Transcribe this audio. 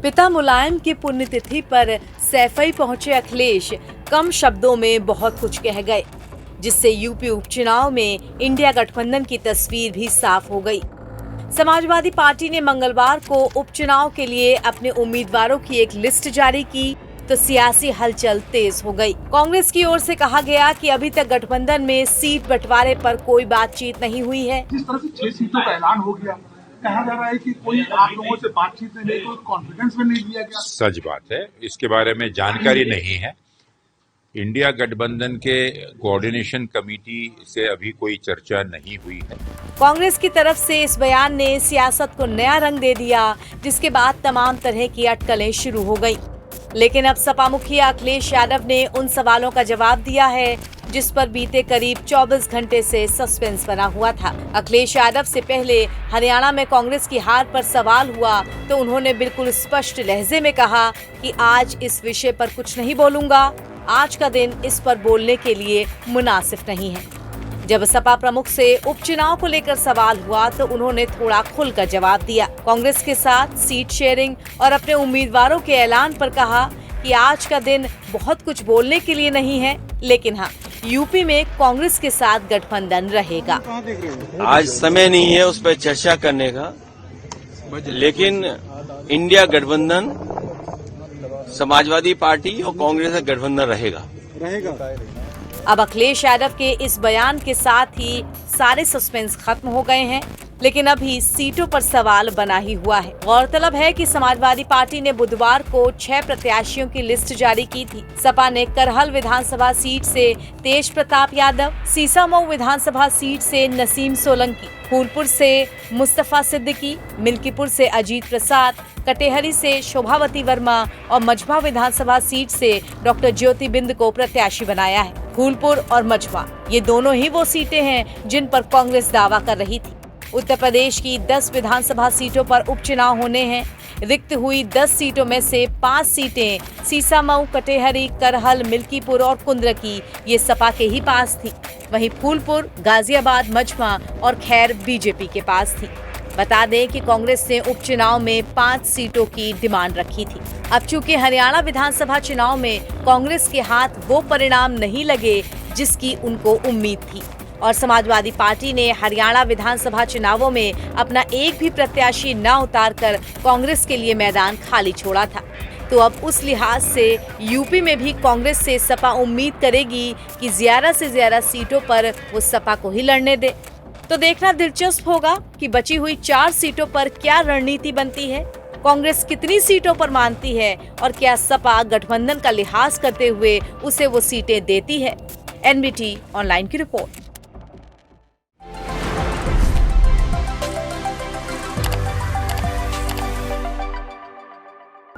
पिता मुलायम की पुण्यतिथि पर सैफई पहुंचे अखिलेश कम शब्दों में बहुत कुछ कह गए, जिससे यूपी उपचुनाव में इंडिया गठबंधन की तस्वीर भी साफ हो गई। समाजवादी पार्टी ने मंगलवार को उपचुनाव के लिए अपने उम्मीदवारों की एक लिस्ट जारी की तो सियासी हलचल तेज हो गई। कांग्रेस की ओर से कहा गया कि अभी तक गठबंधन में सीट बंटवारे पर कोई बातचीत नहीं हुई है। जिस तरह से 6 सीटों का ऐलान हो गया, कहा जा रहा है कि कोई आप लोगों से बातचीत में नहीं, कोई कॉन्फिडेंस में नहीं लिया गया। सच बात है, इसके बारे में जानकारी नहीं है। इंडिया गठबंधन के कोऑर्डिनेशन कमेटी से अभी कोई चर्चा नहीं हुई है। कांग्रेस की तरफ से इस बयान ने सियासत को नया रंग दे दिया, जिसके बाद तमाम तरह की अटकलें शुरू हो गई। लेकिन अब सपा मुखिया अखिलेश यादव ने उन सवालों का जवाब दिया है जिस पर बीते करीब 24 घंटे से सस्पेंस बना हुआ था। अखिलेश यादव से पहले हरियाणा में कांग्रेस की हार पर सवाल हुआ तो उन्होंने बिल्कुल स्पष्ट लहजे में कहा कि आज इस विषय पर कुछ नहीं बोलूंगा, आज का दिन इस पर बोलने के लिए मुनासिब नहीं है। जब सपा प्रमुख से उपचुनाव को लेकर सवाल हुआ तो उन्होंने थोड़ा खुलकर जवाब दिया। कांग्रेस के साथ सीट शेयरिंग और अपने उम्मीदवारों के ऐलान पर कहा कि आज का दिन बहुत कुछ बोलने के लिए नहीं है, लेकिन हाँ, यूपी में कांग्रेस के साथ गठबंधन रहेगा। आज समय नहीं है उस पर चर्चा करने का, लेकिन इंडिया गठबंधन समाजवादी पार्टी और कांग्रेस का गठबंधन रहेगा। अब अखिलेश यादव के इस बयान के साथ ही सारे सस्पेंस खत्म हो गए हैं, लेकिन अभी सीटों पर सवाल बना ही हुआ है। गौरतलब है कि समाजवादी पार्टी ने बुधवार को 6 प्रत्याशियों की लिस्ट जारी की थी। सपा ने करहल विधानसभा सीट से तेज प्रताप यादव, सीसामऊ विधानसभा सीट से नसीम सोलंकी, फूलपुर से मुस्तफा सिद्दीकी, मिल्कीपुर से अजीत प्रसाद, कटेहरी से शोभावती वर्मा और मझवा विधानसभा सीट से डॉक्टर ज्योति बिंद को प्रत्याशी बनाया है। फूलपुर और मझवा ये दोनों ही वो सीटें हैं जिन पर कांग्रेस दावा कर रही थी। उत्तर प्रदेश की 10 विधानसभा सीटों पर उपचुनाव होने हैं। रिक्त हुई 10 सीटों में से 5 सीटें सीसामऊ, कटेहरी, करहल, मिल्कीपुर और कुंद्रकी ये सपा के ही पास थी। वहीं फूलपुर, गाजियाबाद, मझवा और खैर बीजेपी के पास थी। बता दें कि कांग्रेस ने उपचुनाव में 5 सीटों की डिमांड रखी थी। अब चूंकि हरियाणा विधानसभा चुनाव में कांग्रेस के हाथ वो परिणाम नहीं लगे जिसकी उनको उम्मीद थी और समाजवादी पार्टी ने हरियाणा विधानसभा चुनावों में अपना एक भी प्रत्याशी न उतारकर कांग्रेस के लिए मैदान खाली छोड़ा था, तो अब उस लिहाज से यूपी में भी कांग्रेस से सपा उम्मीद करेगी कि ज्यादा से ज्यादा सीटों पर वो सपा को ही लड़ने दे। तो देखना दिलचस्प होगा कि बची हुई 4 सीटों पर क्या रणनीति बनती है, कांग्रेस कितनी सीटों पर मानती है और क्या सपा गठबंधन का लिहाज करते हुए उसे वो सीटें देती है। एनबीटी ऑनलाइन की रिपोर्ट।